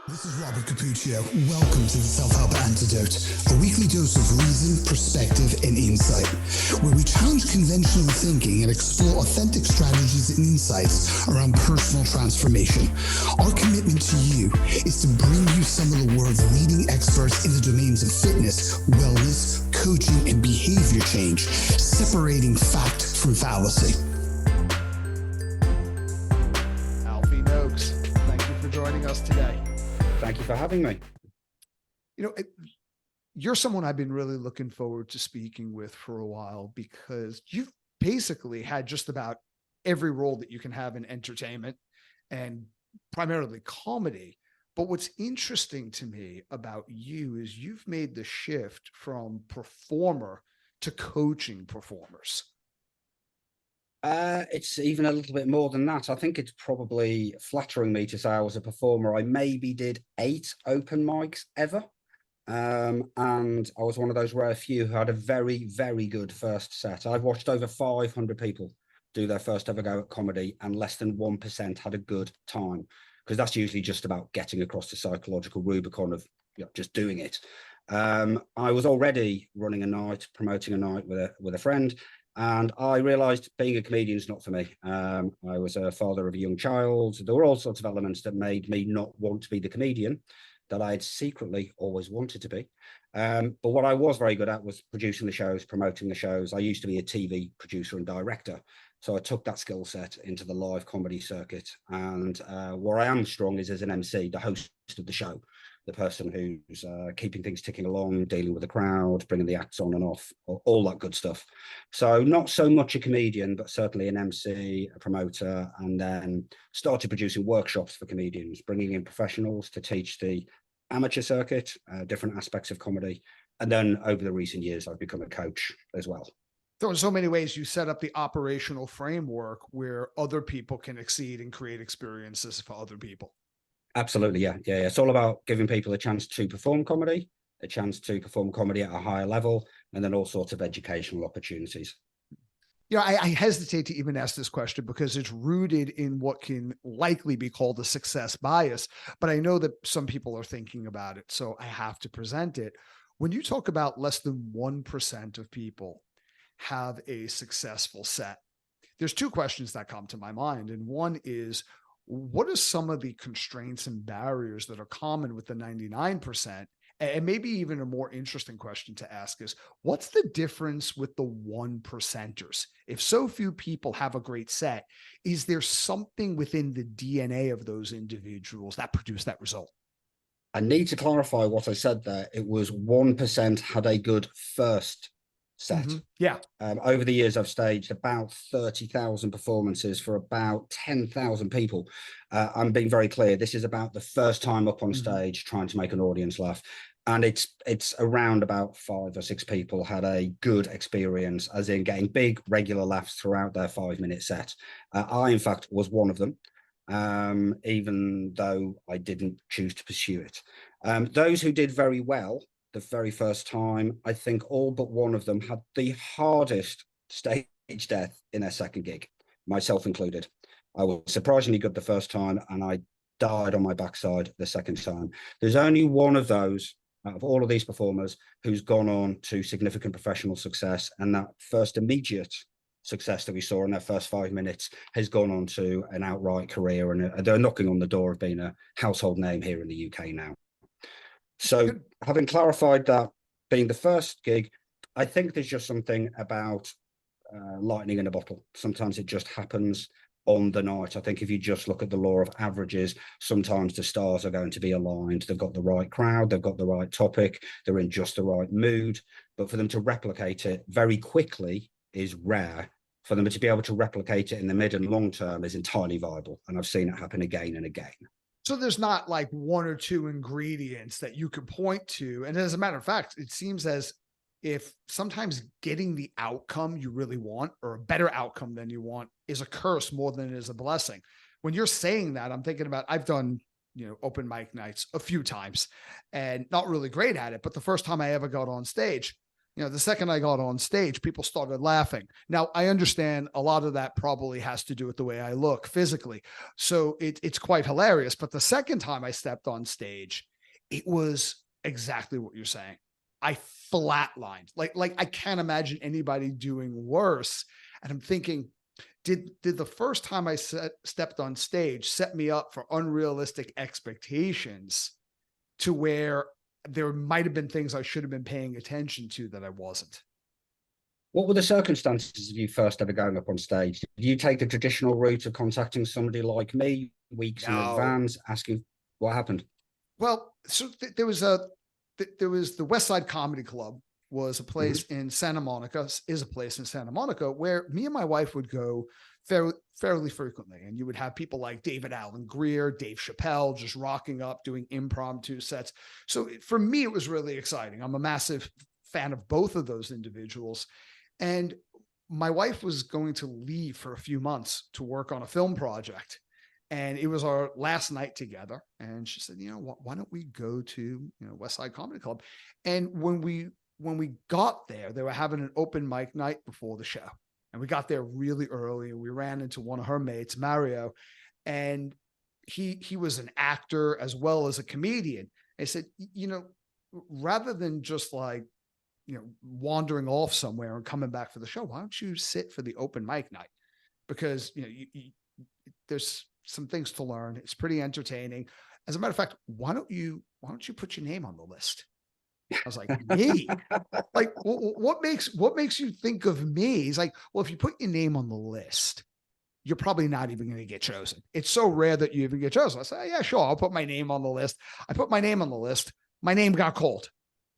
This is Robert Capuccio. Welcome to the Self-Help Antidote, a weekly dose of reason, perspective, and insight, where we challenge conventional thinking and explore authentic strategies and insights around personal transformation. Our commitment to you is to bring you some of the world's leading experts in the domains of fitness, wellness, coaching, and behavior change, separating fact from fallacy. Alfie Noakes, thank you for joining us today. Thank you for having me. You know, you're someone I've been really looking forward to speaking with for a while because you've basically had just about every role that you can have in entertainment and primarily comedy. But what's interesting to me about you is you've made the shift from performer to coaching performers. It's even a little bit more than that. I think it's probably flattering me to say I was a performer. I maybe did 8 open mics ever. And I was one of those rare few who had a very, very good first set. I've watched over 500 people do their first ever go at comedy, and less than 1% had a good time, because that's usually just about getting across the psychological Rubicon of just doing it. I was already running a night, promoting a night with a friend. And I realized being a comedian is not for me. I was a father of a young child. There were all sorts of elements that made me not want to be the comedian that I had secretly always wanted to be. But what I was very good at was producing the shows, promoting the shows. I used to be a TV producer and director. So I took that skill set into the live comedy circuit. And where I am strong is as an MC, the host of the show, the person who's keeping things ticking along, dealing with the crowd, bringing the acts on and off, all that good stuff. So not so much a comedian, but certainly an MC, a promoter, and then started producing workshops for comedians, bringing in professionals to teach the amateur circuit, different aspects of comedy. And then over the recent years, I've become a coach as well. So in so many ways, you set up the operational framework where other people can exceed and create experiences for other people. Absolutely, yeah. It's all about giving people a chance to perform comedy at a higher level, and then all sorts of educational opportunities. I hesitate to even ask this question because it's rooted in what can likely be called a success bias, but I know that some people are thinking about it, so I have to present it. When you talk about less than 1% of people have a successful set, there's 2 questions that come to my mind. And one is, what are some of the constraints and barriers that are common with the 99%? And maybe even a more interesting question to ask is, what's the difference with the 1%ers? If so few people have a great set, is there something within the DNA of those individuals that produce that result? I need to clarify what I said there. It was 1% had a good first set. Mm-hmm. Yeah. Over the years, I've staged about 30,000 performances for about 10,000 people. I'm being very clear. This is about the first time up on stage, trying to make an audience laugh. And it's around about 5 or 6 people had a good experience, as in getting big regular laughs throughout their 5-minute set. I, in fact, was one of them, even though I didn't choose to pursue it. Those who did very well the very first time, I think all but one of them had the hardest stage death in their second gig, myself included. I was surprisingly good the first time, and I died on my backside the second time. There's only one of those out of all of these performers who's gone on to significant professional success, and that first immediate success that we saw in their first 5 minutes has gone on to an outright career, and they're knocking on the door of being a household name here in the UK now. So having clarified that being the first gig, I think there's just something about lightning in a bottle. Sometimes it just happens on the night. I think if you just look at the law of averages, sometimes the stars are going to be aligned. They've got the right crowd, they've got the right topic, they're in just the right mood. But for them to replicate it very quickly is rare. For them to be able to replicate it in the mid and long term is entirely viable. And I've seen it happen again and again. So there's not like 1 or 2 ingredients that you could point to. And as a matter of fact, it seems as if sometimes getting the outcome you really want, or a better outcome than you want, is a curse more than it is a blessing. When you're saying that, I'm thinking about, I've done, open mic nights a few times and not really great at it. But the first time I ever got on stage, The second I got on stage, people started laughing. Now, I understand a lot of that probably has to do with the way I look physically. So it's quite hilarious. But the second time I stepped on stage, it was exactly what you're saying. I flatlined. Like I can't imagine anybody doing worse. And I'm thinking, did the first time I stepped on stage set me up for unrealistic expectations to where there might have been things I should have been paying attention to that I wasn't? What were the circumstances of you first ever going up on stage? Did you take the traditional route of contacting somebody like me weeks in No. advance, asking what happened? Well, so there was the West Side Comedy Club was a place in Santa Monica, is a place in Santa Monica where me and my wife would go fairly frequently. And you would have people like David Allen Greer, Dave Chappelle, just rocking up, doing impromptu sets. So for me, it was really exciting. I'm a massive fan of both of those individuals. And my wife was going to leave for a few months to work on a film project. And it was our last night together. And she said, why don't we go to, West Side Comedy Club? And when we got there, they were having an open mic night before the show. And we got there really early, and we ran into one of her mates, Mario, and he was an actor as well as a comedian. I said, rather than just like, wandering off somewhere and coming back for the show, why don't you sit for the open mic night? Because, there's some things to learn. It's pretty entertaining. As a matter of fact, why don't you put your name on the list? I was like, me? Like, what makes you think of me? He's like, well, if you put your name on the list, you're probably not even going to get chosen. It's so rare that you even get chosen. I said, yeah, sure. I'll put my name on the list. I put my name on the list. My name got called.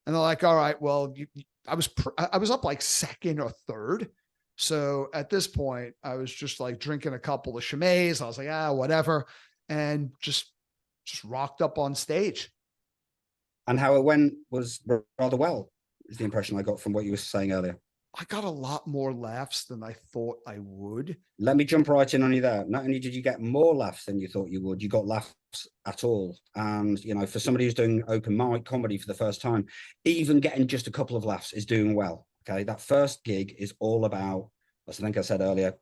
And they're like, all right, well, I was up like second or third. So at this point, I was just like drinking a couple of Chimay. I was like, whatever. And just rocked up on stage. And how it went was rather well, is the impression I got from what you were saying earlier. I got a lot more laughs than I thought I would. Let me jump right in on you there. Not only did you get more laughs than you thought you would, you got laughs at all. And, for somebody who's doing open mic comedy for the first time, even getting just a couple of laughs is doing well. Okay. That first gig is all about, as I think I said earlier,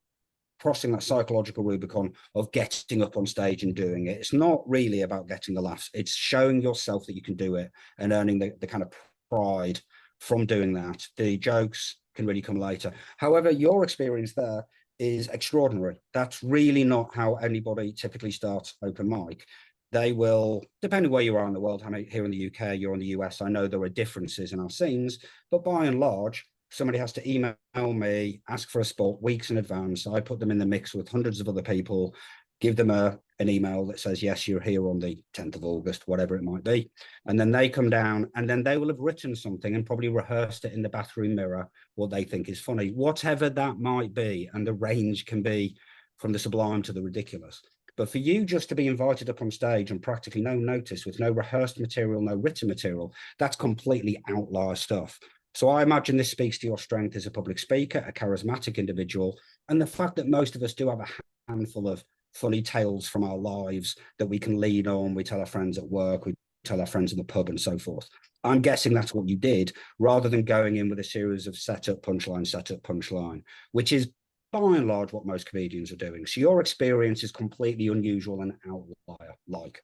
crossing that psychological Rubicon of getting up on stage and doing it. It's not really about getting the laughs. It's showing yourself that you can do it and earning the kind of pride from doing that. The jokes can really come later. However, your experience there is extraordinary. That's really not how anybody typically starts open mic. They will, depending where you are in the world, here in the UK, you're in the US, I know there are differences in our scenes, but by and large, somebody has to email me, ask for a spot weeks in advance. I put them in the mix with hundreds of other people, give them an email that says, yes, you're here on the 10th of August, whatever it might be. And then they come down and then they will have written something and probably rehearsed it in the bathroom mirror, what they think is funny, whatever that might be. And the range can be from the sublime to the ridiculous. But for you just to be invited up on stage and practically no notice with no rehearsed material, no written material, that's completely outlier stuff. So I imagine this speaks to your strength as a public speaker, a charismatic individual, and the fact that most of us do have a handful of funny tales from our lives that we can lean on. We tell our friends at work, we tell our friends in the pub and so forth. I'm guessing that's what you did, rather than going in with a series of setup, punchline, which is by and large what most comedians are doing. So your experience is completely unusual and outlier-like.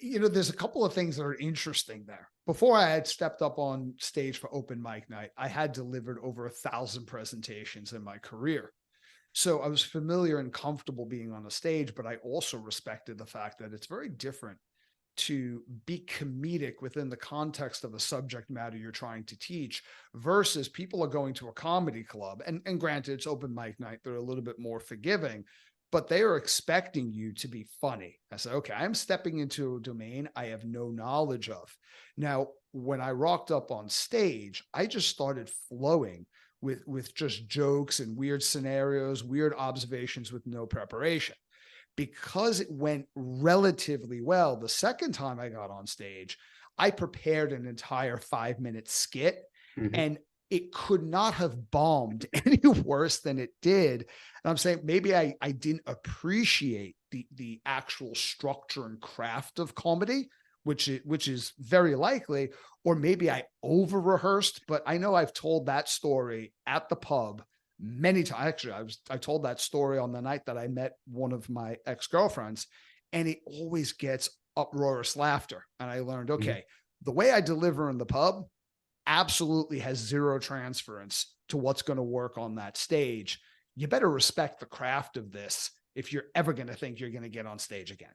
There's a couple of things that are interesting there. Before I had stepped up on stage for open mic night, I had delivered over 1,000 presentations in my career. So I was familiar and comfortable being on a stage, but I also respected the fact that it's very different to be comedic within the context of a subject matter you're trying to teach versus people are going to a comedy club. And granted, it's open mic night. They're a little bit more forgiving, but they are expecting you to be funny. I said, okay, I'm stepping into a domain I have no knowledge of. Now, when I rocked up on stage, I just started flowing with just jokes and weird scenarios, weird observations with no preparation. Because it went relatively well, the second time I got on stage, I prepared an entire 5-minute skit, and it could not have bombed any worse than it did. And I'm saying maybe I didn't appreciate the actual structure and craft of comedy, which is very likely, or maybe I over rehearsed, but I know I've told that story at the pub many times. Actually, I told that story on the night that I met one of my ex-girlfriends, and it always gets uproarious laughter. And I learned, okay, the way I deliver in the pub absolutely has zero transference to what's going to work on that stage. You better respect the craft of this if you're ever going to think you're going to get on stage again.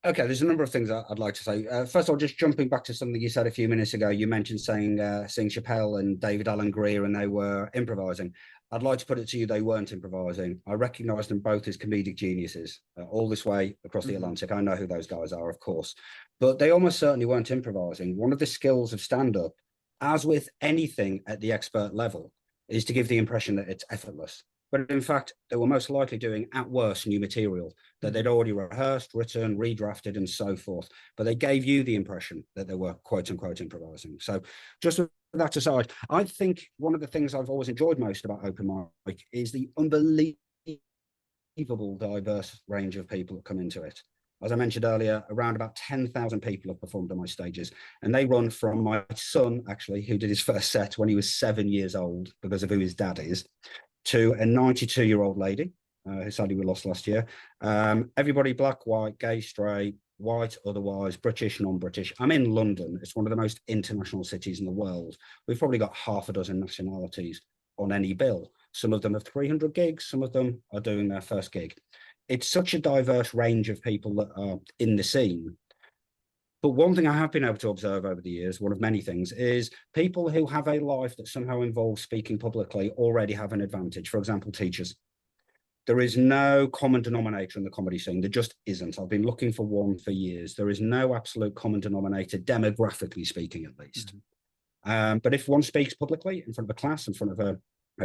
Okay, there's a number of things I'd like to say. First of all, just jumping back to something you said a few minutes ago, you mentioned seeing Chappelle and David Alan Grier, and they were improvising. I'd like to put it to you, they weren't improvising. I recognize them both as comedic geniuses, all this way across the Atlantic. I know who those guys are, of course, but they almost certainly weren't improvising. One of the skills of stand-up, as with anything at the expert level, is to give the impression that it's effortless. But in fact, they were most likely doing, at worst, new material that they'd already rehearsed, written, redrafted, and so forth. But they gave you the impression that they were quote unquote improvising. So just with that aside, I think one of the things I've always enjoyed most about open mic is the unbelievable diverse range of people that come into it. As I mentioned earlier, around about 10,000 people have performed on my stages, and they run from my son, actually, who did his first set when he was 7 years old because of who his dad is, to a 92-year-old lady who sadly we lost last year. Everybody black, white, gay, straight, white, otherwise, British, non-British. I'm in London. It's one of the most international cities in the world. We've probably got half a dozen nationalities on any bill. Some of them have 300 gigs. Some of them are doing their first gig. It's such a diverse range of people that are in the scene. But one thing I have been able to observe over the years, one of many things, is people who have a life that somehow involves speaking publicly already have an advantage. For example, teachers. There is no common denominator in the comedy scene. There just isn't. I've been looking for one for years. There is no absolute common denominator, demographically speaking, at least. But if one speaks publicly in front of a class, in front of a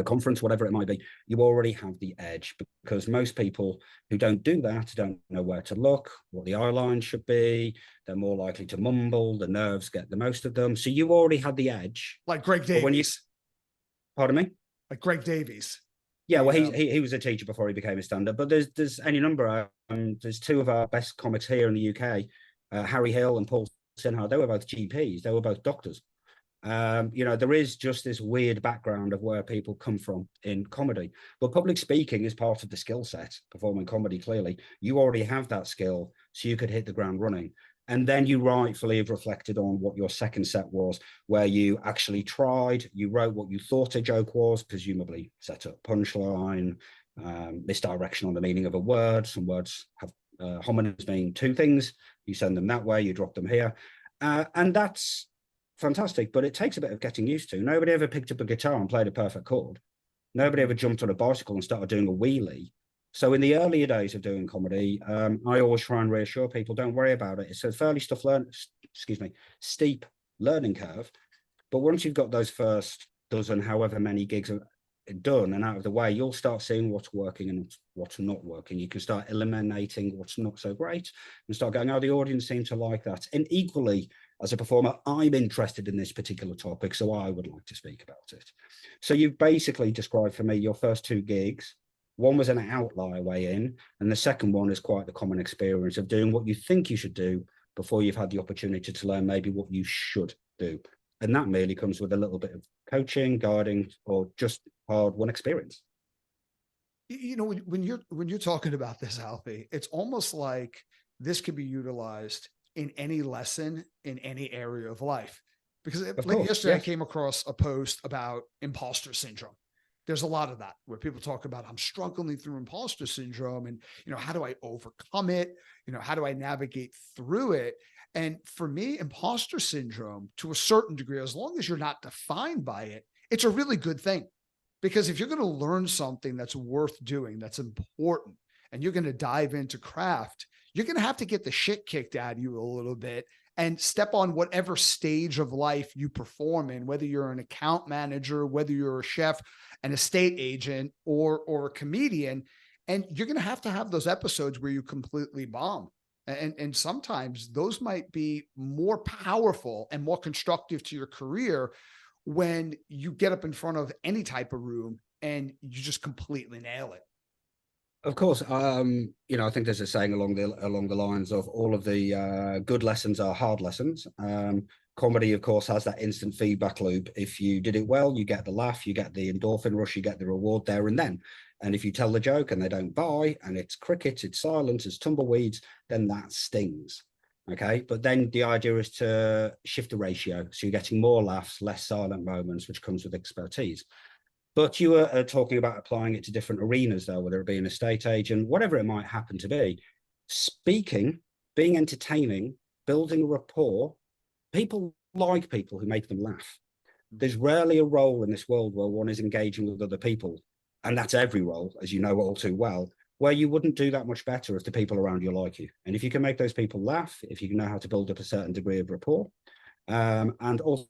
conference, whatever it might be, you already have the edge, because most people who don't do that don't know where to look, what the eye line should be. They're more likely to mumble. The nerves get the most of them. So you already had the edge. Like Greg Davies. Pardon me? Like Greg Davies. Yeah, well, he was a teacher before he became a stand-up. But there's any number. There's two of our best comics here in the UK, Harry Hill and Paul Sinha. They were both GPs. They were both doctors. There is just this weird background of where people come from in comedy. But public speaking is part of the skill set. Performing comedy, clearly, you already have that skill, so you could hit the ground running. And then you rightfully have reflected on what your second set was, where you actually tried, you wrote what you thought a joke was, presumably set up punchline, misdirection on the meaning of a word. Some words have homonyms mean two things. You send them that way, you drop them here. And that's fantastic, but it takes a bit of getting used to. Nobody ever picked up a guitar and played a perfect chord. Nobody ever jumped on a bicycle and started doing a wheelie. So in the earlier days of doing comedy, I always try and reassure people, don't worry about it. It's a fairly steep learning curve. But once you've got those first dozen, however many gigs are done and out of the way, you'll start seeing what's working and what's not working. You can start eliminating what's not so great and start going, oh, the audience seem to like that. And equally, as a performer, I'm interested in this particular topic, so I would like to speak about it. So you've basically described for me your first two gigs. One was an outlier way in, and the second one is quite the common experience of doing what you think you should do before you've had the opportunity to learn maybe what you should do. And that merely comes with a little bit of coaching, guiding, or just hard-won experience. You know, when you're talking about this, Alfie, it's almost like this could be utilized in any lesson in any area of life. Because yesterday I came across a post about imposter syndrome. There's a lot of that where people talk about, I'm struggling through imposter syndrome, and, how do I overcome it? How do I navigate through it? And for me, imposter syndrome, to a certain degree, as long as you're not defined by it, it's a really good thing. Because if you're going to learn something that's worth doing, that's important, and you're going to dive into craft, you're going to have to get the shit kicked out of you a little bit and step on whatever stage of life you perform in, whether you're an account manager, whether you're a chef, an estate agent, or a comedian. And you're going to have those episodes where you completely bomb. And sometimes those might be more powerful and more constructive to your career when you get up in front of any type of room and you just completely nail it. Of course, I think there's a saying along the lines of all of the good lessons are hard lessons. Comedy, of course, has that instant feedback loop. If you did it well, you get the laugh, you get the endorphin rush, you get the reward there and then. And if you tell the joke and they don't buy, and it's cricket, it's silence, it's tumbleweeds, then that stings. Okay, but then the idea is to shift the ratio, so you're getting more laughs, less silent moments, which comes with expertise. But you were talking about applying it to different arenas, though, whether it be an estate agent, whatever it might happen to be. Speaking, being entertaining, building a rapport, people like people who make them laugh. There's rarely a role in this world where one is engaging with other people, and that's every role, as you know all too well, where you wouldn't do that much better if the people around you like you. And if you can make those people laugh, if you know how to build up a certain degree of rapport, and also,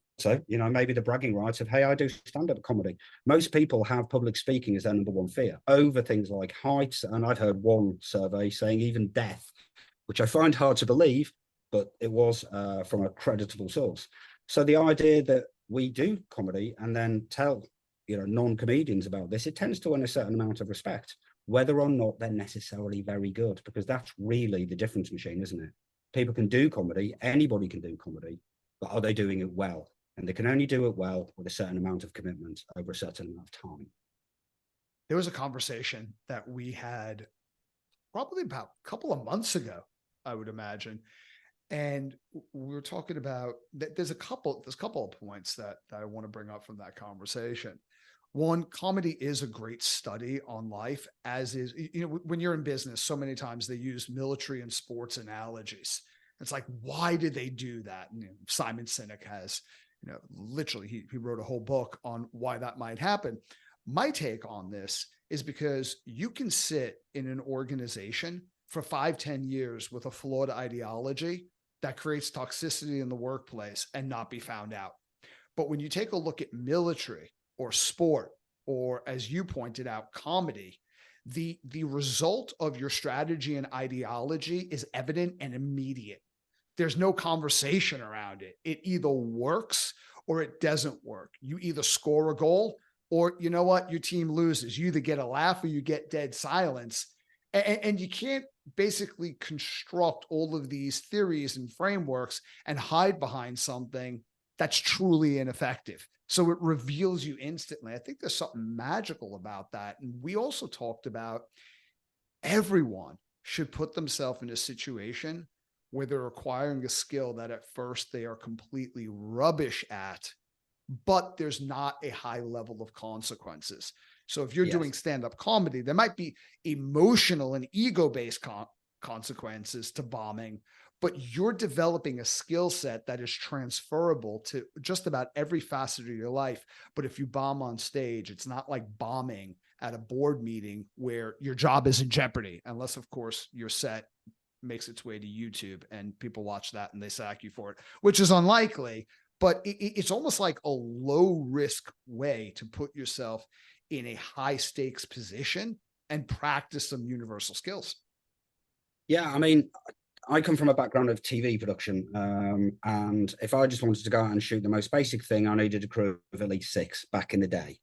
maybe the bragging rights of, hey, I do stand-up comedy. Most people have public speaking as their number one fear over things like heights. And I've heard one survey saying even death, which I find hard to believe, but it was from a creditable source. So the idea that we do comedy and then tell, non-comedians about this, it tends to earn a certain amount of respect, whether or not they're necessarily very good, because that's really the difference machine, isn't it? People can do comedy, anybody can do comedy, but are they doing it well? And they can only do it well with a certain amount of commitment over a certain amount of time. There was a conversation that we had probably about a couple of months ago, I would imagine. And we were talking about that there's a couple of points that I want to bring up from that conversation. One, comedy is a great study on life, as is, when you're in business, so many times they use military and sports analogies. It's like, why did they do that? And, Simon Sinek has, literally, he wrote a whole book on why that might happen. My take on this is because you can sit in an organization for 5-10 years with a flawed ideology that creates toxicity in the workplace and not be found out. But when you take a look at military or sport, or as you pointed out, comedy, the result of your strategy and ideology is evident and immediate. There's no conversation around it. It either works or it doesn't work. You either score a goal or, your team loses. You either get a laugh or you get dead silence. And you can't basically construct all of these theories and frameworks and hide behind something that's truly ineffective. So it reveals you instantly. I think there's something magical about that. And we also talked about everyone should put themselves in a situation where they're acquiring a skill that at first they are completely rubbish at, but there's not a high level of consequences. So if you're doing stand-up comedy, there might be emotional and ego-based consequences to bombing, but you're developing a skill set that is transferable to just about every facet of your life. But if you bomb on stage, it's not like bombing at a board meeting where your job is in jeopardy, unless, of course, your set makes its way to YouTube and people watch that and they sack you for it, which is unlikely. But it's almost like a low risk way to put yourself in a high stakes position and practice some universal skills. Yeah, I mean, I come from a background of TV production, and if I just wanted to go out and shoot the most basic thing, I needed a crew of at least 6 back in the day.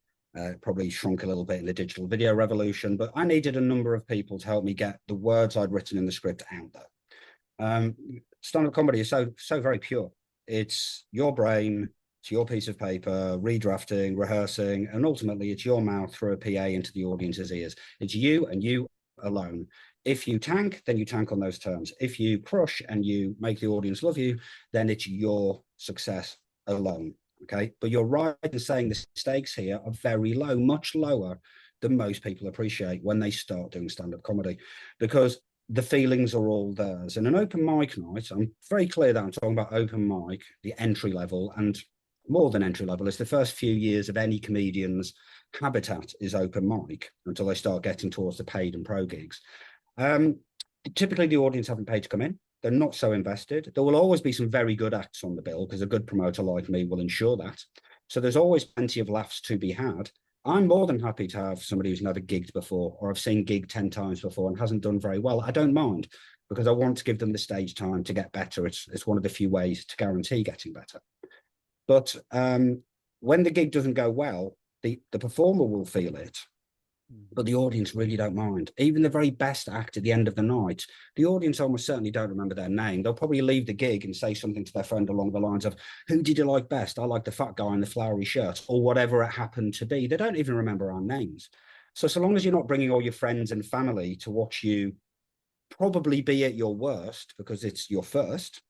Probably shrunk a little bit in the digital video revolution, but I needed a number of people to help me get the words I'd written in the script out there. Stand-up comedy is so very pure. It's your brain, it's your piece of paper, redrafting, rehearsing, and ultimately it's your mouth through a PA into the audience's ears. It's you and you alone. If you tank, then you tank on those terms. If you crush and you make the audience love you, then it's your success alone. Okay, but you're right in saying the stakes here are very low, much lower than most people appreciate when they start doing stand-up comedy, because the feelings are all theirs. And an open mic night, I'm very clear that I'm talking about open mic, the entry level, and more than entry level, is the first few years of any comedian's habitat is open mic until they start getting towards the paid and pro gigs. Typically, the audience haven't paid to come in. They're not so invested. There will always be some very good acts on the bill because a good promoter like me will ensure that. So there's always plenty of laughs to be had. I'm more than happy to have somebody who's never gigged before, or I've seen gig 10 times before and hasn't done very well. I don't mind, because I want to give them the stage time to get better. It's one of the few ways to guarantee getting better. But when the gig doesn't go well, the performer will feel it. but the audience really don't mind. Even the very best act at the end of the night, the audience almost certainly don't remember their name. They'll probably leave the gig and say something to their friend along the lines of, who did you like best? I like the fat guy in the flowery shirt, or whatever it happened to be. They don't even remember our names. So long as you're not bringing all your friends and family to watch you probably be at your worst because it's your first.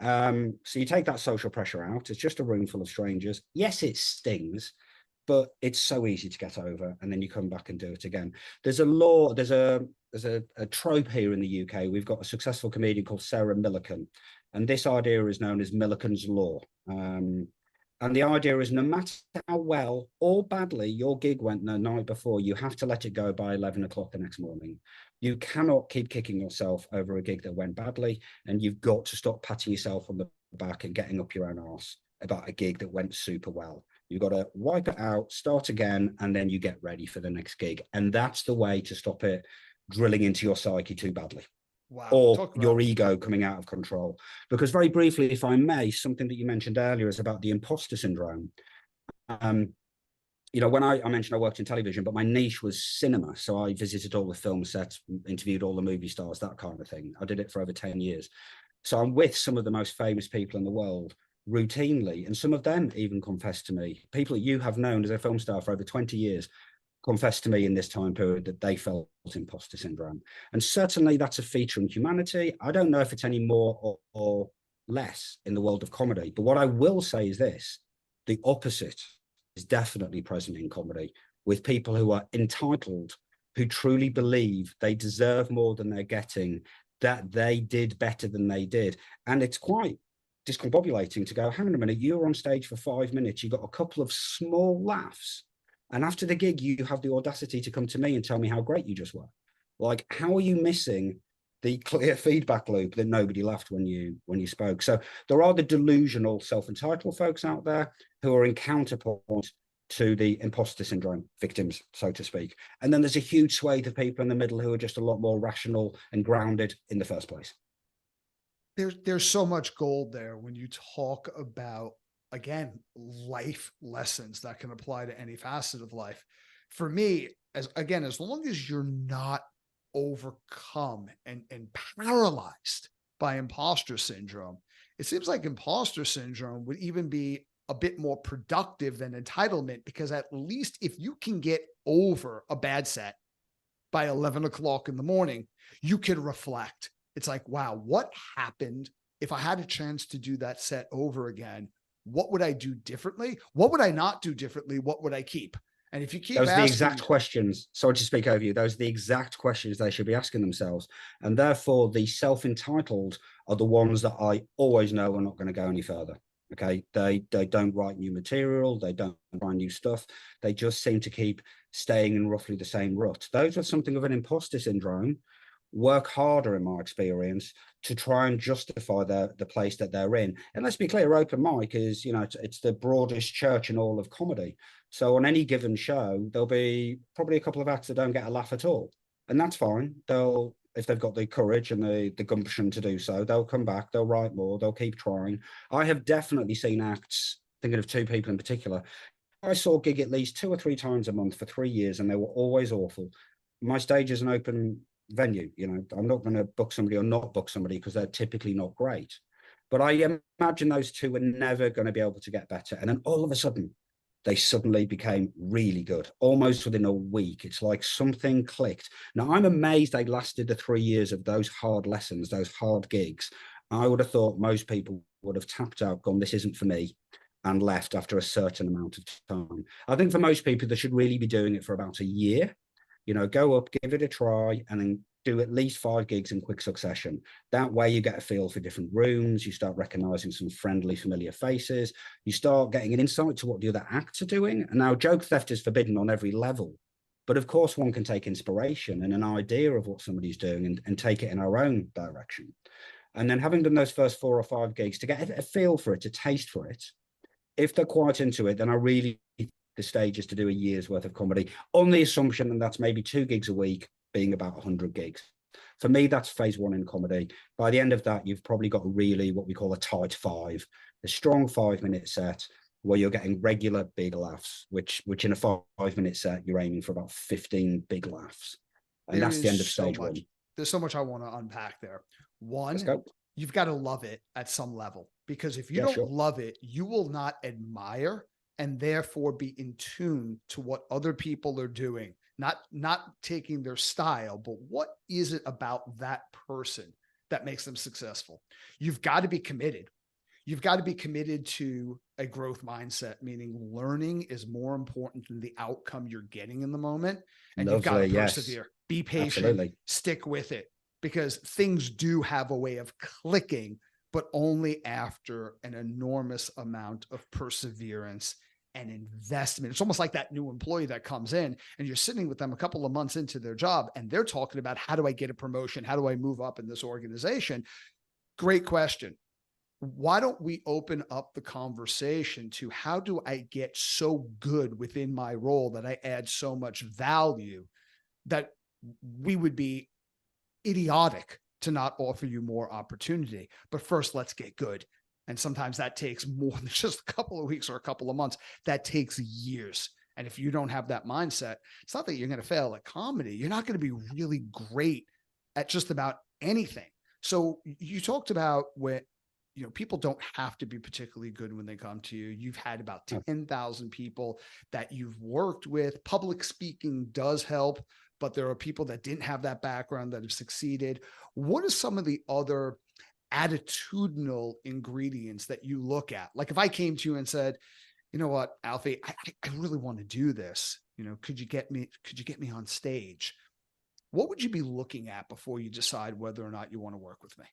So you take that social pressure out. It's just a room full of strangers. Yes, it stings, but it's so easy to get over, and then you come back and do it again. There's a trope here in the UK. We've got a successful comedian called Sarah Millican, and this idea is known as Millican's Law. And the idea is no matter how well or badly your gig went the night before, you have to let it go by 11 o'clock the next morning. You cannot keep kicking yourself over a gig that went badly, and you've got to stop patting yourself on the back and getting up your own arse about a gig that went super well. You've got to wipe it out, start again, and then you get ready for the next gig. And that's the way to stop it drilling into your psyche too badly. Wow. Or your ego coming out of control. Because very briefly, if I may, something that you mentioned earlier is about the imposter syndrome. You know, when I mentioned I worked in television, but my niche was cinema. So I visited all the film sets, interviewed all the movie stars, that kind of thing. I did it for over 10 years. So I'm with some of the most famous people in the world routinely, and some of them even confess to me, people that you have known as a film star for over 20 years, confessed to me in this time period that they felt imposter syndrome. And certainly that's a feature in humanity. I don't know if it's any more or less in the world of comedy, but what I will say is this: the opposite is definitely present in comedy, with people who are entitled, who truly believe they deserve more than they're getting, that they did better than they did. And it's quite discombobulating to go, hang on a minute, you were on stage for 5 minutes, you got a couple of small laughs, and after the gig you have the audacity to come to me and tell me how great you just were. Like, how are you missing the clear feedback loop that nobody laughed when you spoke? So there are the delusional self-entitled folks out there who are in counterpoint to the imposter syndrome victims, so to speak. And then there's a huge swathe of people in the middle who are just a lot more rational and grounded in the first place. There's so much gold there when you talk about, again, life lessons that can apply to any facet of life. For me, as long as you're not overcome and paralyzed by imposter syndrome, it seems like imposter syndrome would even be a bit more productive than entitlement, because at least if you can get over a bad set by 11 o'clock in the morning, you can reflect. It's like, wow, what happened? If I had a chance to do that set over again, what would I do differently? What would I not do differently? What would I keep? And if you keep those are asking, the exact questions, sorry to speak over you, those are the exact questions they should be asking themselves. And therefore the self-entitled are the ones that I always know are not going to go any further. Okay, they don't write new material, they don't find new stuff, they just seem to keep staying in roughly the same rut. Those with something of an imposter syndrome work harder, in my experience, to try and justify the place that they're in. And let's be clear, open mic is, you know, it's the broadest church in all of comedy. So on any given show, there'll be probably a couple of acts that don't get a laugh at all, and that's fine. They'll, if they've got the courage and the gumption to do so, they'll come back, they'll write more, they'll keep trying. I have definitely seen acts, thinking of two people in particular, I saw gig at least 2 or 3 times a month for 3 years, and they were always awful. My stage is an open venue, you know, I'm not going to book somebody or not book somebody because they're typically not great. But I imagine those two were never going to be able to get better. And then all of a sudden, they suddenly became really good, almost within a week. It's like something clicked. Now, I'm amazed they lasted the 3 years of those hard lessons, those hard gigs. I would have thought most people would have tapped out, gone, this isn't for me, and left after a certain amount of time. I think for most people, they should really be doing it for about a year. You know, go up, give it a try, and then do at least 5 gigs in quick succession. That way you get a feel for different rooms, you start recognizing some friendly, familiar faces, you start getting an insight to what the other acts are doing. And now joke theft is forbidden on every level, but of course one can take inspiration and an idea of what somebody's doing and take it in our own direction. And then having done those first 4 or 5 gigs to get a feel for it, a taste for it, if they're quite into it, then I really the stage is to do a year's worth of comedy on the assumption that that's maybe 2 gigs a week, being about 100 gigs. For me, that's phase 1 in comedy. By the end of that, you've probably got really what we call a tight 5, a strong 5-minute set where you're getting regular big laughs, which in a 5-minute set, you're aiming for about 15 big laughs. And that's the end of stage one. There's so much I want to unpack there. One, Let's go. You've got to love it at some level, because if you don't love it, you will not admire and therefore be in tune to what other people are doing, not taking their style, but what is it about that person that makes them successful? You've got to be committed. You've got to be committed to a growth mindset, meaning learning is more important than the outcome you're getting in the moment. And you've got to persevere, be patient, stick with it, because things do have a way of clicking, but only after an enormous amount of perseverance and investment. It's almost like that new employee that comes in and you're sitting with them a couple of months into their job and they're talking about, how do I get a promotion? How do I move up in this organization? Great question. Why don't we open up the conversation to, how do I get so good within my role that I add so much value that we would be idiotic to not offer you more opportunity? But first, let's get good. And sometimes that takes more than just a couple of weeks or a couple of months. That takes years. And if you don't have that mindset, it's not that you're going to fail at comedy. You're not going to be really great at just about anything. So you talked about when, people don't have to be particularly good when they come to you. You've had about 10,000 people that you've worked with. Public speaking does help, but there are people that didn't have that background that have succeeded. What are some of the other attitudinal ingredients that you look at? Like if I came to you and said, you know what, Alfie, I really want to do this. Could you get me on stage? What would you be looking at before you decide whether or not you want to work with me?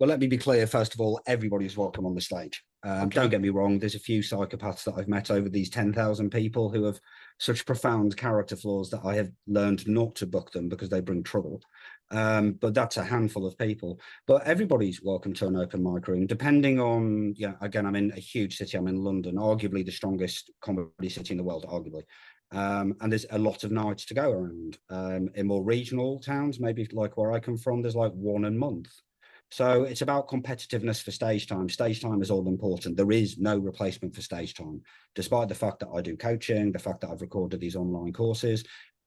Well, let me be clear. First of all, everybody's welcome on the stage. Don't get me wrong. There's a few psychopaths that I've met over these 10,000 people who have such profound character flaws that I have learned not to book them because they bring trouble. But that's a handful of people. But everybody's welcome to an open mic room, depending on, again, I'm in a huge city. I'm in London, arguably the strongest comedy city in the world, arguably. And there's a lot of nights to go around. In more regional towns, maybe like where I come from, there's like one a month. So it's about competitiveness for stage time. Stage time is all important. There is no replacement for stage time, despite the fact that I do coaching, the fact that I've recorded these online courses.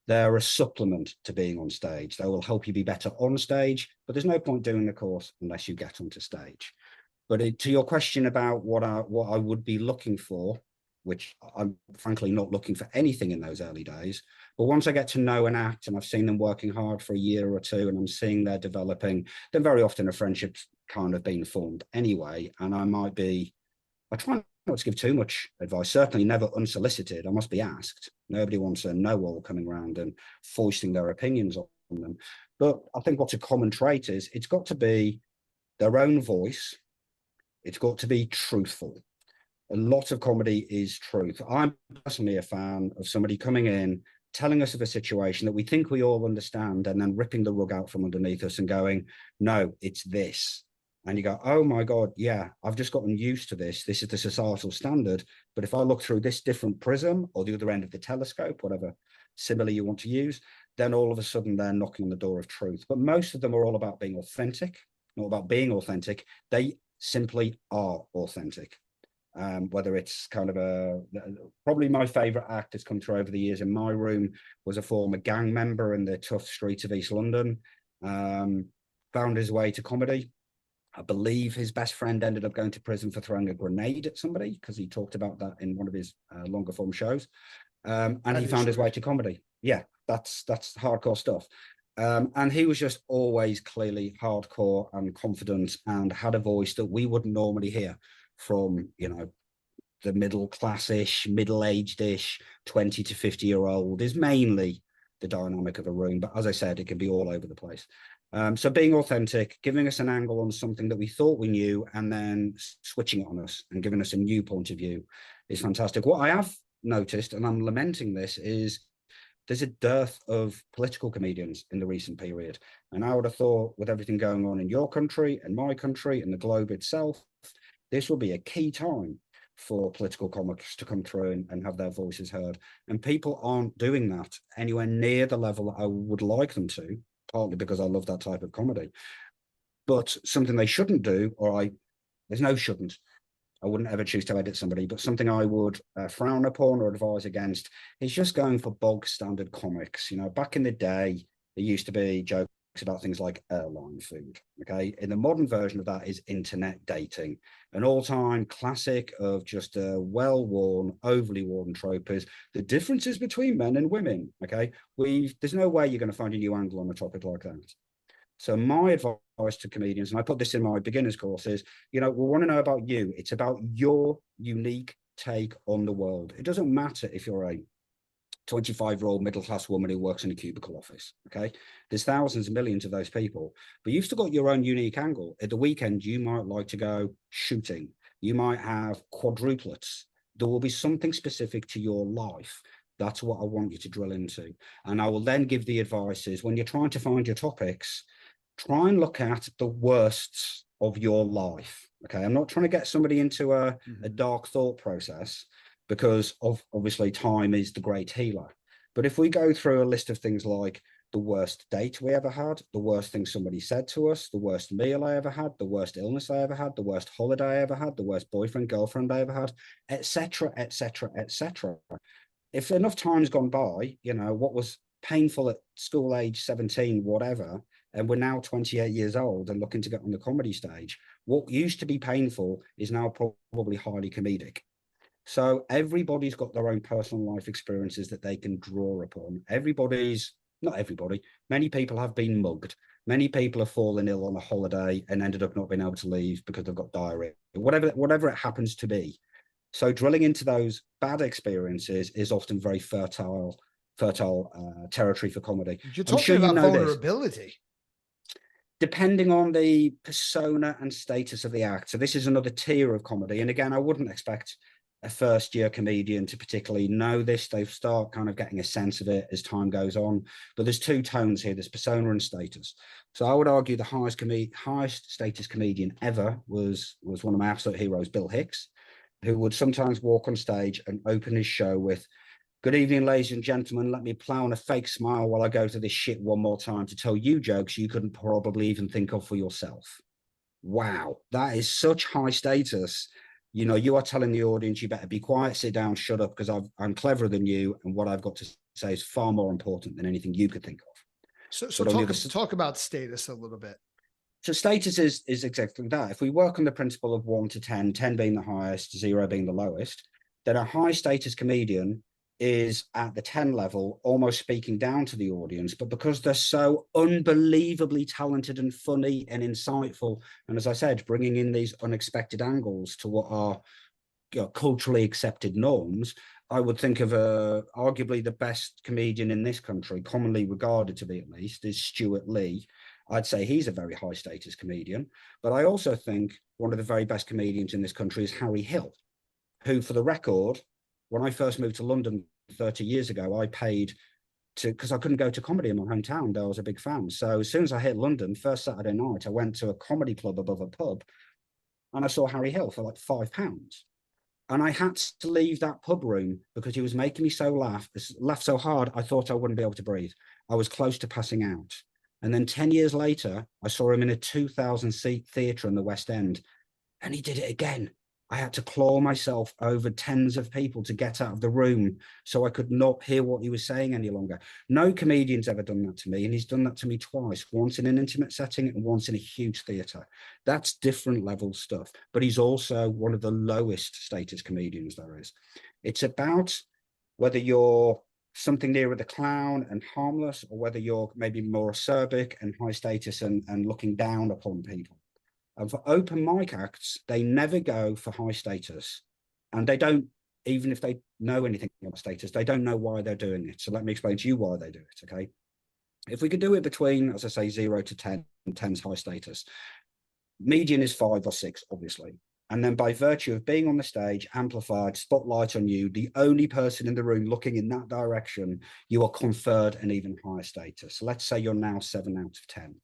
They're a supplement to being on stage. They will help you be better on stage, but there's no point doing the course unless you get onto stage. But to your question about what I would be looking for, which I'm frankly not looking for anything in those early days. But once I get to know an act and I've seen them working hard for a year or two and I'm seeing they're developing, then very often a friendship's kind of been formed anyway. And I try not to give too much advice, certainly never unsolicited. I must be asked. Nobody wants a know-all coming around and foisting their opinions on them. But I think what's a common trait is it's got to be their own voice. It's got to be truthful. A lot of comedy is truth. I'm personally a fan of somebody coming in, telling us of a situation that we think we all understand, and then ripping the rug out from underneath us and going, no, it's this. And you go, oh my God, yeah, I've just gotten used to this. This is the societal standard. But if I look through this different prism or the other end of the telescope, whatever simile you want to use, then all of a sudden they're knocking on the door of truth. But most of them are all about being authentic, not about being authentic. They simply are authentic. Whether it's kind of probably my favorite act that's come through over the years in my room was a former gang member in the tough streets of East London, found his way to comedy. I believe his best friend ended up going to prison for throwing a grenade at somebody because he talked about that in one of his longer form shows. And he found his way to comedy. Yeah, that's hardcore stuff. And he was just always clearly hardcore and confident and had a voice that we wouldn't normally hear from, the middle class-ish, middle-aged-ish, 20 to 50-year-old is mainly the dynamic of a room. But as I said, it can be all over the place. So being authentic, giving us an angle on something that we thought we knew, and then switching it on us and giving us a new point of view is fantastic. What I have noticed, and I'm lamenting this, is there's a dearth of political comedians in the recent period. And I would have thought, with everything going on in your country and my country and the globe itself, this will be a key time for political comics to come through and have their voices heard. And people aren't doing that anywhere near the level I would like them to, partly because I love that type of comedy. But something they shouldn't do, there's no shouldn't. I wouldn't ever choose to edit somebody, but something I would frown upon or advise against is just going for bog standard comics. You know, back in the day, there used to be jokes about things like airline food. Okay. In the modern version of that is internet dating. An all-time classic of just a well-worn, overly worn trope is the differences between men and women. Okay. There's no way you're going to find a new angle on a topic like that. So my advice to comedians, and I put this in my beginners course, is, you know, we want to know about you. It's about your unique take on the world. It doesn't matter if you're a 25-year-old middle-class woman who works in a cubicle office. Okay. There's thousands and millions of those people, but you've still got your own unique angle. At the weekend, you might like to go shooting. You might have quadruplets. There will be something specific to your life. That's what I want you to drill into. And I will then give the advice is when you're trying to find your topics, try and look at the worsts of your life. Okay. I'm not trying to get somebody into a dark thought process, because obviously time is the great healer. But if we go through a list of things like the worst date we ever had, the worst thing somebody said to us, the worst meal I ever had, the worst illness I ever had, the worst holiday I ever had, the worst boyfriend, girlfriend I ever had, etc., etc., etc. If enough time's gone by, you know, what was painful at school age 17, whatever, and we're now 28 years old and looking to get on the comedy stage, what used to be painful is now probably highly comedic. So everybody's got their own personal life experiences that they can draw upon. Not everybody, many people have been mugged. Many people have fallen ill on a holiday and ended up not being able to leave because they've got diarrhea, whatever it happens to be. So drilling into those bad experiences is often very fertile territory for comedy. You're talking about vulnerability. Depending on the persona and status of the act. So this is another tier of comedy. And again, I wouldn't expect a first-year comedian to particularly know this. They start kind of getting a sense of it as time goes on. But there's two tones here. There's persona and status. So I would argue the highest status comedian ever was one of my absolute heroes, Bill Hicks, who would sometimes walk on stage and open his show with, "Good evening, ladies and gentlemen. Let me plow on a fake smile while I go to this shit one more time to tell you jokes you couldn't probably even think of for yourself." Wow, that is such high status. You know, you are telling the audience, you better be quiet, sit down, shut up, because I'm cleverer than you, and what I've got to say is far more important than anything you could think of. So talk about status a little bit. So status is exactly that. If we work on the principle of 1 to 10, 10 being the highest, 0 being the lowest, then a high status comedian is at the 10 level, almost speaking down to the audience, but because they're so unbelievably talented and funny and insightful, and as I said, bringing in these unexpected angles to what are, you know, culturally accepted norms, I would think of arguably the best comedian in this country, commonly regarded to be at least, is Stuart Lee. I'd say he's a very high status comedian, but I also think one of the very best comedians in this country is Harry Hill, who, for the record, when I first moved to London 30 years ago, I paid because I couldn't go to comedy in my hometown, though I was a big fan. So as soon as I hit London, first Saturday night, I went to a comedy club above a pub and I saw Harry Hill for like £5. And I had to leave that pub room because he was making me so laugh so hard, I thought I wouldn't be able to breathe. I was close to passing out. And then 10 years later, I saw him in a 2,000-seat theatre in the West End, and he did it again. I had to claw myself over tens of people to get out of the room so I could not hear what he was saying any longer. No comedian's ever done that to me, and he's done that to me twice, once in an intimate setting and once in a huge theatre. That's different level stuff, but he's also one of the lowest status comedians there is. It's about whether you're something nearer the clown and harmless, or whether you're maybe more acerbic and high status and looking down upon people. And for open mic acts, they never go for high status, and they don't, even if they know anything about status, they don't know why they're doing it. So let me explain to you why they do it, okay? If we could do it between, as I say, 0 to 10, and 10's high status, median is 5 or 6, obviously. And then by virtue of being on the stage, amplified, spotlight on you, the only person in the room looking in that direction, you are conferred an even higher status. So let's say you're now 7 out of 10.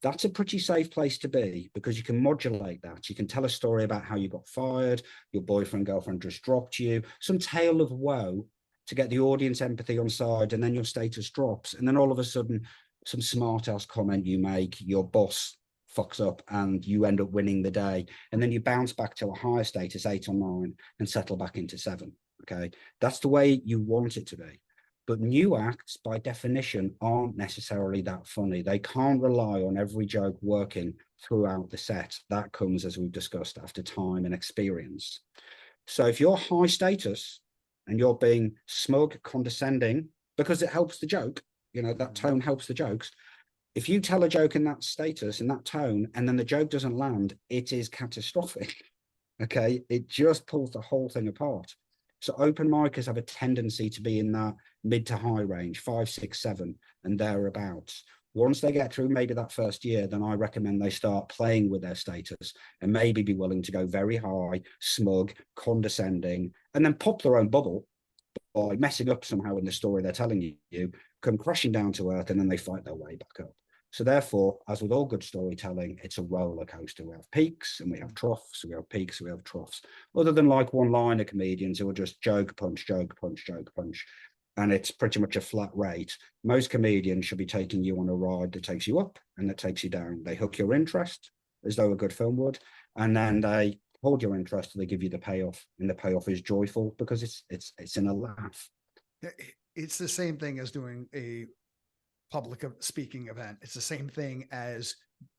That's a pretty safe place to be because you can modulate that. You can tell a story about how you got fired, your boyfriend, girlfriend just dropped you, some tale of woe to get the audience empathy on side, and then your status drops. And then all of a sudden, some smart ass comment you make, your boss fucks up and you end up winning the day. And then you bounce back to a higher status, 8 or 9, and settle back into 7. Okay. That's the way you want it to be. But new acts, by definition, aren't necessarily that funny. They can't rely on every joke working throughout the set. That comes, as we've discussed, after time and experience. So if you're high status and you're being smug, condescending, because it helps the joke, you know, that tone helps the jokes. If you tell a joke in that status, in that tone, and then the joke doesn't land, it is catastrophic. Okay. It just pulls the whole thing apart. So open micers have a tendency to be in that mid to high range, 5, 6, 7, and thereabouts. Once they get through maybe that first year, then I recommend they start playing with their status and maybe be willing to go very high, smug, condescending, and then pop their own bubble by messing up somehow in the story they're telling you, come crashing down to earth, and then they fight their way back up. So therefore, as with all good storytelling, it's a roller coaster. We have peaks and we have troughs. We have peaks, we have troughs. Other than like one-liner comedians who are just joke, punch, joke, punch, joke, punch, and it's pretty much a flat rate. Most comedians should be taking you on a ride that takes you up and that takes you down. They hook your interest as though a good film would, and then they hold your interest and they give you the payoff, and the payoff is joyful because it's in a laugh. It's the same thing as doing a public speaking event. It's the same thing as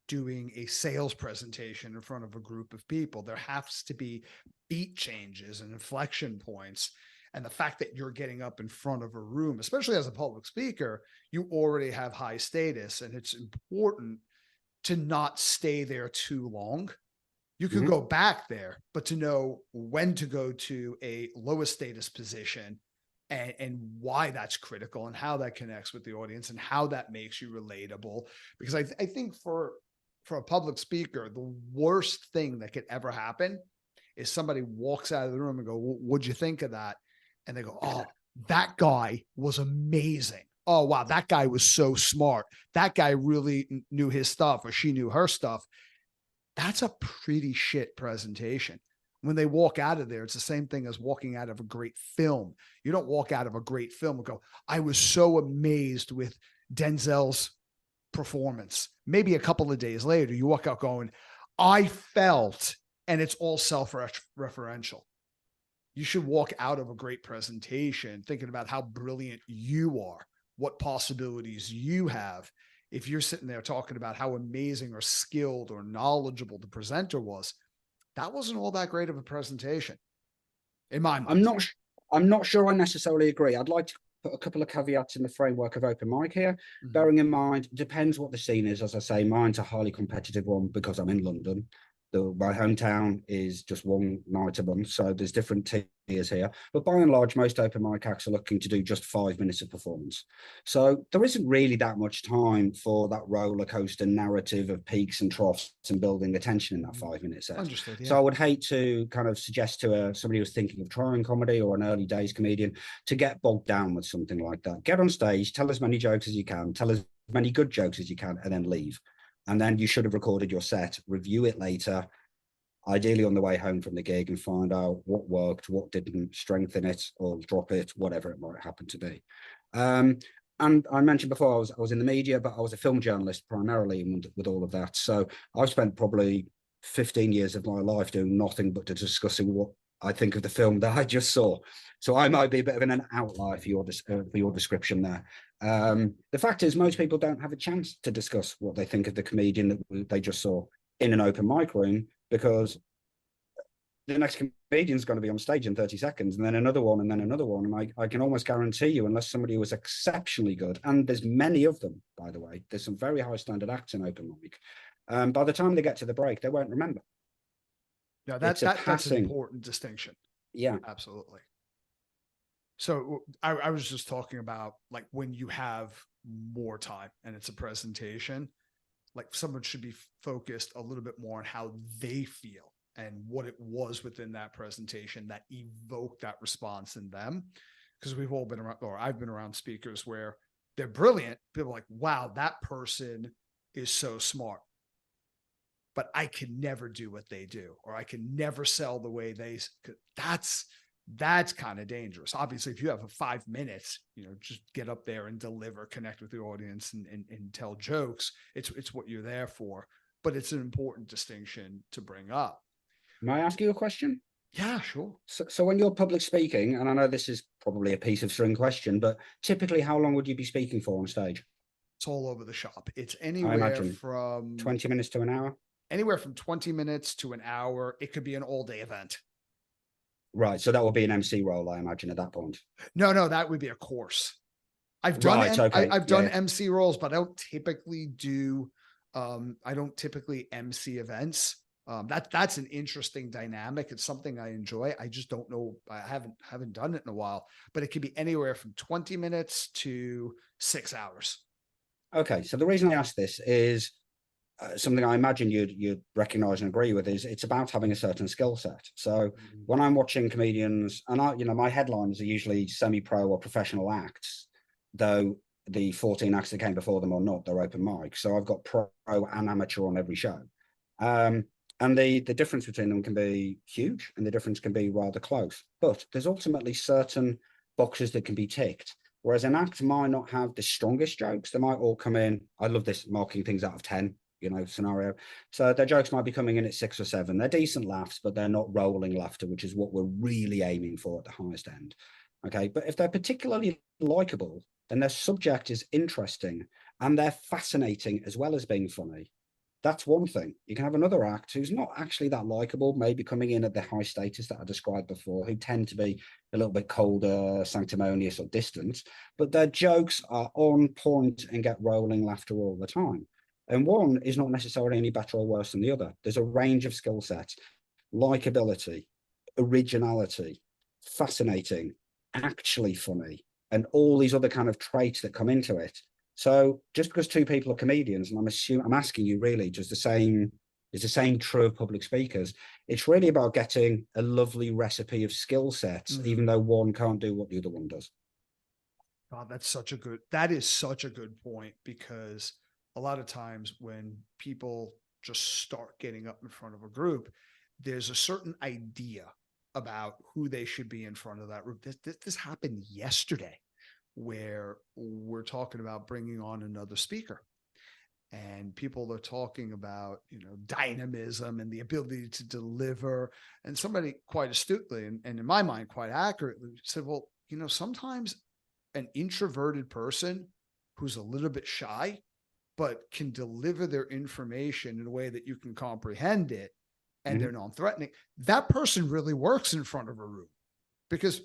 doing a sales presentation in front of a group of people. There has to be beat changes and inflection points. And the fact that you're getting up in front of a room, especially as a public speaker, you already have high status, and it's important to not stay there too long. You can go back there, but to know when to go to a lowest status position and why that's critical and how that connects with the audience and how that makes you relatable. Because I think for a public speaker, the worst thing that could ever happen is somebody walks out of the room and go, what'd you think of that? And they go, oh, that guy was amazing. Oh, wow, that guy was so smart. That guy really knew his stuff, or she knew her stuff. That's a pretty shit presentation. When they walk out of there, it's the same thing as walking out of a great film. You don't walk out of a great film and go, I was so amazed with Denzel's performance. Maybe a couple of days later, you walk out going, I felt, and it's all self-referential. You should walk out of a great presentation thinking about how brilliant you are, what possibilities you have. If you're sitting there talking about how amazing or skilled or knowledgeable the presenter was, that wasn't all that great of a presentation in my mind. I'm not sure I necessarily agree. I'd like to put a couple of caveats in the framework of open mic here, bearing in mind, depends what the scene is. As I say, mine's a highly competitive one because I'm in London. My hometown is just one night a month, so there's different tiers here. But by and large, most open mic acts are looking to do just 5 minutes of performance. So there isn't really that much time for that roller coaster narrative of peaks and troughs and building the tension in that 5 minute set. Understood, yeah. So I would hate to kind of suggest to somebody who's thinking of trying comedy or an early days comedian to get bogged down with something like that. Get on stage, tell as many jokes as you can, tell as many good jokes as you can, and then leave. And then you should have recorded your set, review it later, ideally on the way home from the gig, and find out what worked, what didn't, strengthen it or drop it, whatever it might happen to be. And I mentioned before, I was in the media, but I was a film journalist primarily with all of that. So I've spent probably 15 years of my life doing nothing but discussing what I think of the film that I just saw. So I might be a bit of an outlier for your description there. The fact is, most people don't have a chance to discuss what they think of the comedian that they just saw in an open mic room, because the next comedian is going to be on stage in 30 seconds, and then another one, and then another one. And I can almost guarantee you, unless somebody was exceptionally good, and there's many of them, by the way, there's some very high standard acts in open mic. By the time they get to the break, they won't remember. No, that's an important distinction. Yeah, absolutely. So I was just talking about, like, when you have more time and it's a presentation, like, someone should be focused a little bit more on how they feel and what it was within that presentation that evoked that response in them. Because we've all been around, or I've been around speakers where they're brilliant. People are like, wow, that person is so smart, but I can never do what they do, or I can never sell the way they. That's kind of dangerous. Obviously, if you have 5 minutes, just get up there and deliver, connect with the audience, and tell jokes. It's what you're there for. but it's an important distinction to bring up. May I ask you a question? Yeah, sure. So when you're public speaking, and I know this is probably a piece of string question, but typically how long would you be speaking for on stage? It's all over the shop. It's I anywhere imagine from 20 minutes to an hour. anywhere from 20 minutes to an hour. It could be an all-day event. Right. So that would be an MC role, I imagine, at that point. No, that would be a course. I've done Right, okay. I've done Yeah. MC roles, but I don't typically do MC events. That's an interesting dynamic. It's something I enjoy. I just don't know. I haven't done it in a while, but it could be anywhere from 20 minutes to 6 hours. Okay. So the reason I ask this is something I imagine you'd recognize and agree with is it's about having a certain skill set. So when I'm watching comedians, and my headlines are usually semi-pro or professional acts, though the 14 acts that came before them are not, they're open mic. So I've got pro and amateur on every show. And the difference between them can be huge, and the difference can be rather close. But there's ultimately certain boxes that can be ticked. Whereas an act might not have the strongest jokes. They might all come in. I love this marking things out of 10, scenario. So their jokes might be coming in at 6 or 7. They're decent laughs, but they're not rolling laughter, which is what we're really aiming for at the highest end. Okay. But if they're particularly likable, then their subject is interesting and they're fascinating as well as being funny. That's one thing. You can have another act who's not actually that likable, maybe coming in at the high status that I described before, who tend to be a little bit colder, sanctimonious or distant, but their jokes are on point and get rolling laughter all the time. And one is not necessarily any better or worse than the other. There's a range of skill sets, likability, originality, fascinating, actually funny, and all these other kind of traits that come into it. So just because two people are comedians, and I'm asking you really, is the same true of public speakers? It's really about getting a lovely recipe of skill sets, even though one can't do what the other one does. God, that is such a good point, because a lot of times when people just start getting up in front of a group, there's a certain idea about who they should be in front of that group. This happened yesterday, where we're talking about bringing on another speaker, and people are talking about, dynamism and the ability to deliver. And somebody quite astutely, and in my mind, quite accurately said, well, sometimes an introverted person who's a little bit shy, but can deliver their information in a way that you can comprehend it, and they're non-threatening, that person really works in front of a room. Because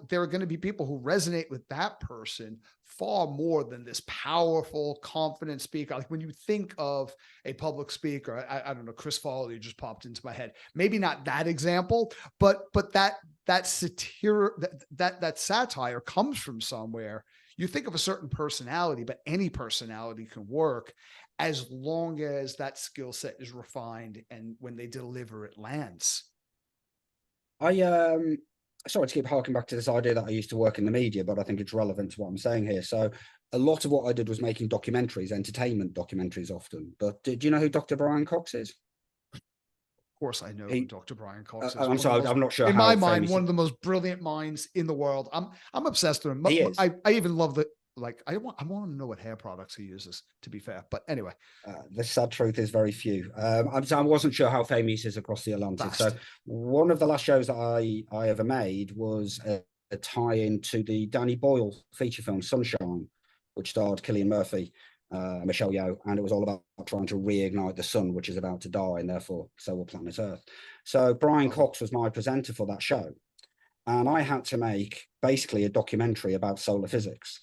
there are going to be people who resonate with that person far more than this powerful, confident speaker. Like when you think of a public speaker, I don't know, Chris Farley just popped into my head. Maybe not that example, but that satire, that satire comes from somewhere. You think of a certain personality, but any personality can work as long as that skill set is refined, and when they deliver, it lands. Sorry to keep harking back to this idea that I used to work in the media, but I think it's relevant to what I'm saying here. So a lot of what I did was making documentaries, entertainment documentaries often. But do you know who Dr. Brian Cox is? Of course I know who Dr. Brian Cox is. I'm sorry, I'm not sure. In my mind, one of the most brilliant minds in the world. I'm obsessed with him. He is. I even love the, I want to know what hair products he uses, to be fair. But anyway, the sad truth is very few. I wasn't sure how famous he is across the Atlantic. Fast. So one of the last shows that I ever made was a tie-in to the Danny Boyle feature film Sunshine, which starred Cillian Murphy, Michelle Yeoh, and it was all about trying to reignite the sun, which is about to die, and therefore so will planet Earth. So Brian Cox was my presenter for that show, and I had to make basically a documentary about solar physics.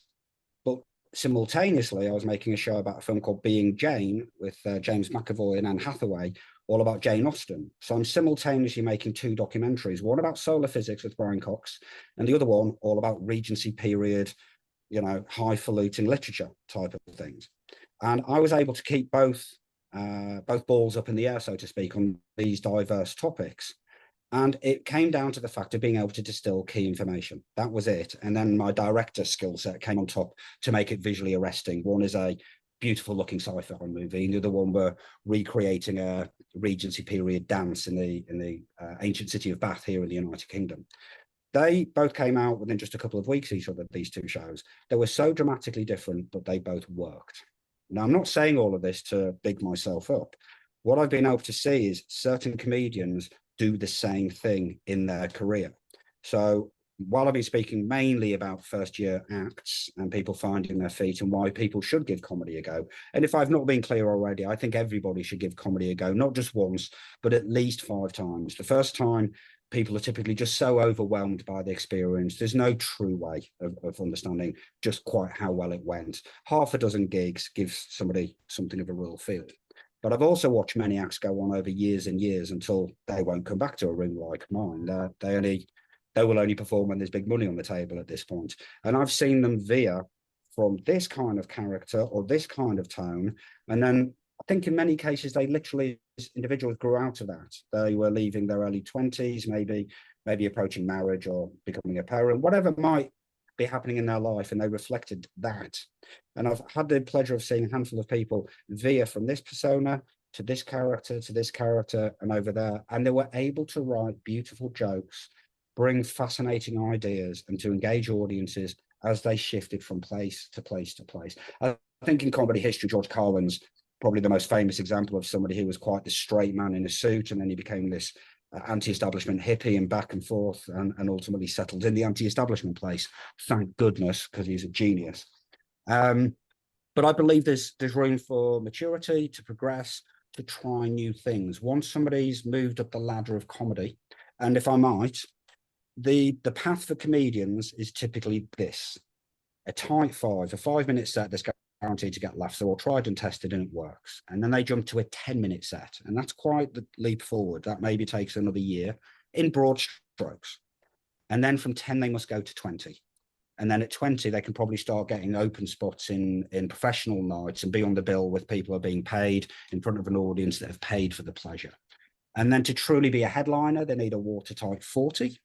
But simultaneously, I was making a show about a film called Being Jane with James McAvoy and Anne Hathaway, all about Jane Austen. So I'm simultaneously making two documentaries, one about solar physics with Brian Cox, and the other one all about Regency period, highfalutin literature type of things. And I was able to keep both balls up in the air, so to speak, on these diverse topics. And it came down to the fact of being able to distill key information. That was it. And then my director skill set came on top to make it visually arresting. One is a beautiful looking sci-fi movie, and the other one were recreating a Regency period dance in the ancient city of Bath here in the United Kingdom. They both came out within just a couple of weeks each other, these two shows. They were so dramatically different, but they both worked. Now, I'm not saying all of this to big myself up, what I've been able to see is certain comedians do the same thing in their career. So while I've been speaking mainly about first year acts and people finding their feet and why people should give comedy a go, and if I've not been clear already, I think everybody should give comedy a go, not just once, but at least 5 times. The first time, people are typically just so overwhelmed by the experience. There's no true way of understanding just quite how well it went. Half a dozen gigs gives somebody something of a real feel. But I've also watched many acts go on over years and years until they won't come back to a room like mine. They will only perform when there's big money on the table at this point. And I've seen them veer from this kind of character or this kind of tone. And then I think in many cases, they literally, individuals grew out of that. They were leaving their early 20s, maybe approaching marriage or becoming a parent, whatever might be happening in their life. And they reflected that. And I've had the pleasure of seeing a handful of people veer from this persona to this character and over there. And they were able to write beautiful jokes, bring fascinating ideas, and to engage audiences as they shifted from place to place to place. I think in comedy history, George Carlin's probably the most famous example of somebody who was quite the straight man in a suit, and then he became this anti-establishment hippie and back and forth, and ultimately settled in the anti-establishment place. Thank goodness, because he's a genius. But I believe there's room for maturity, to progress, to try new things. Once somebody's moved up the ladder of comedy, and if I might, the path for comedians is typically this: a tight 5-minute set that's guaranteed to get laughs. They're all tried and tested and it works. And then they jump to a 10-minute set. And that's quite the leap forward. That maybe takes another year in broad strokes. And then from 10, they must go to 20. And then at 20, they can probably start getting open spots in professional nights and be on the bill with people who are being paid in front of an audience that have paid for the pleasure. And then to truly be a headliner, they need a watertight 40.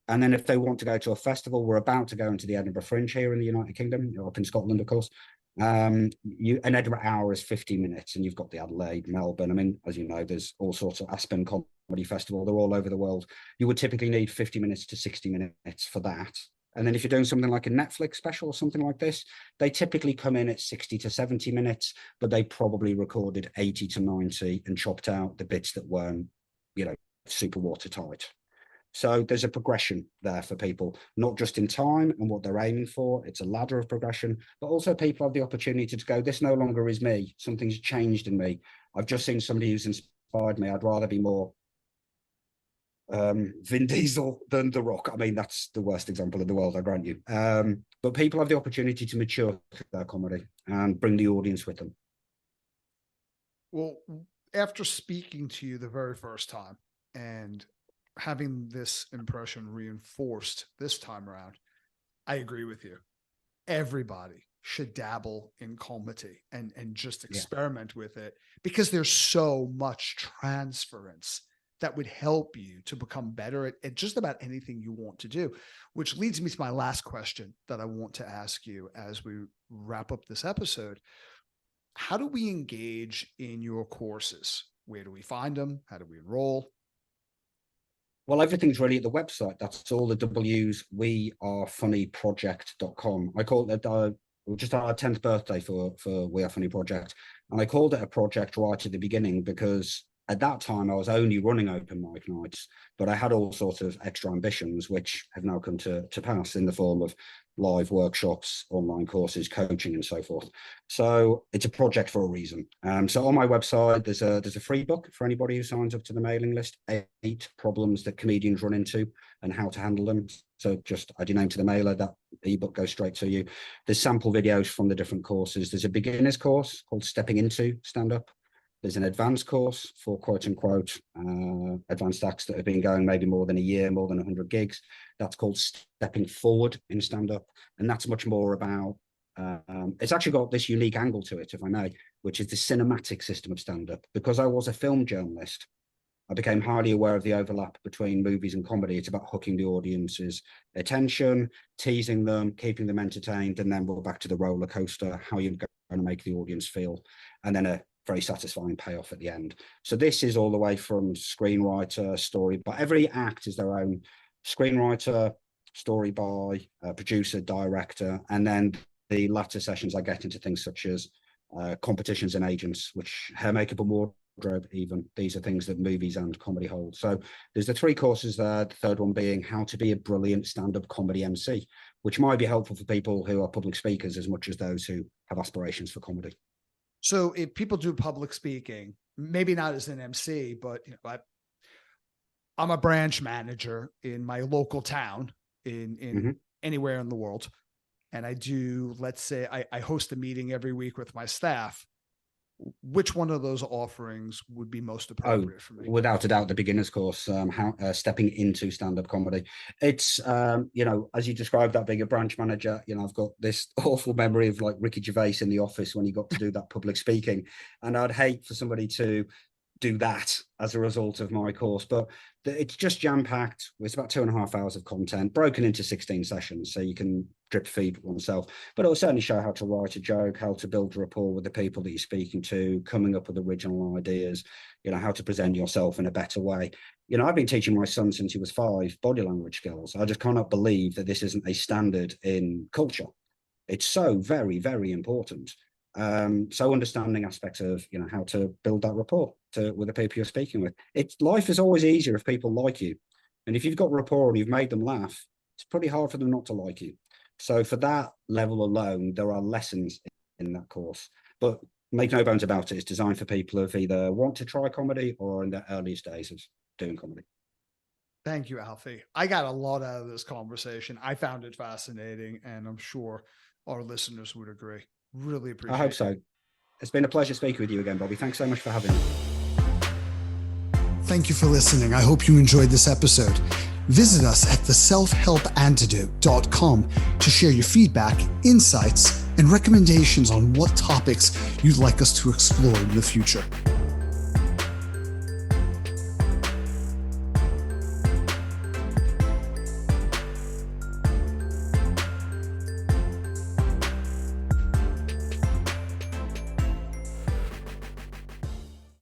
And then if they want to go to a festival, we're about to go into the Edinburgh Fringe here in the United Kingdom, up in Scotland, of course. An Edinburgh hour is 50 minutes, and you've got the Adelaide, Melbourne. I mean, as you know, there's all sorts of Aspen Comedy Festival. They're all over the world. You would typically need 50 minutes to 60 minutes for that. And then if you're doing something like a Netflix special or something like this, they typically come in at 60 to 70 minutes, but they probably recorded 80 to 90 and chopped out the bits that weren't, super watertight. So there's a progression there for people, not just in time and what they're aiming for. It's a ladder of progression, but also people have the opportunity to go, this no longer is me. Something's changed in me. I've just seen somebody who's inspired me. I'd rather be more Vin Diesel than The Rock. I mean, that's the worst example in the world, I grant you. But people have the opportunity to mature their comedy and bring the audience with them. Well, after speaking to you the very first time and having this impression reinforced this time around, I agree with you. Everybody should dabble in comedy and just experiment with it, because there's so much transference that would help you to become better at just about anything you want to do, which leads me to my last question that I want to ask you as we wrap up this episode. How do we engage in your courses? Where do we find them? How do we enroll? Well, everything's really at the website. That's all the W's. wearefunnyproject.com. I call it just our 10th birthday for We Are Funny Project. And I called it a project right at the beginning because at that time I was only running open mic nights, but I had all sorts of extra ambitions, which have now come to pass in the form of live workshops, online courses, coaching, and so forth. So it's a project for a reason. So on my website, there's a free book for anybody who signs up to the mailing list, 8 problems that comedians run into and how to handle them. So just add your name to the mailer, that ebook goes straight to you. There's sample videos from the different courses. There's a beginner's course called Stepping Into Stand-Up. There's an advanced course for quote unquote advanced acts that have been going maybe more than a year, more than 100 gigs. That's called Stepping Forward in Stand-Up. And that's much more about, it's actually got this unique angle to it, if I may, which is the cinematic system of stand-up. Because I was a film journalist, I became highly aware of the overlap between movies and comedy. It's about hooking the audience's attention, teasing them, keeping them entertained, and then we're back to the roller coaster, how you're going to make the audience feel, and then a very satisfying payoff at the end. So this is all the way from screenwriter, story, but every act is their own screenwriter, story by, producer, director, and then the latter sessions I get into things such as competitions and agents, which hair, makeup and wardrobe even. These are things that movies and comedy hold. So there's the 3 courses there, the third one being how to be a brilliant stand-up comedy MC, which might be helpful for people who are public speakers as much as those who have aspirations for comedy. So if people do public speaking, maybe not as an MC, but I'm a branch manager in my local town in anywhere in the world. And I do, let's say I host a meeting every week with my staff. Which one of those offerings would be most appropriate for me? Without a doubt, the beginner's course, how stepping into stand-up comedy. It's, as you described that being a branch manager, I've got this awful memory of like Ricky Gervais in The Office when he got to do that public speaking. And I'd hate for somebody to do that as a result of my course, but it's just jam-packed. It's about 2.5 hours of content broken into 16 sessions, so you can drip feed oneself, but it'll certainly show how to write a joke, how to build rapport with the people that you're speaking to, coming up with original ideas, how to present yourself in a better way. I've been teaching my son since he was 5 body language skills. I just cannot believe that this isn't a standard in culture. It's so very, very important. So understanding aspects of how to build that rapport with the people you're speaking with. Life is always easier if people like you, and if you've got rapport and you've made them laugh, it's pretty hard for them not to like you. So for that level alone, there are lessons in that course, but make no bones about it, it's designed for people who either want to try comedy or in the earliest days of doing comedy. Thank you, Alfie. I got a lot out of this conversation. I found it fascinating, and I'm sure our listeners would agree. Really appreciate it. I hope so. It's been a pleasure speaking with you again, Bobby. Thanks so much for having me. Thank you for listening. I hope you enjoyed this episode. Visit us at theselfhelpantidote.com to share your feedback, insights, and recommendations on what topics you'd like us to explore in the future.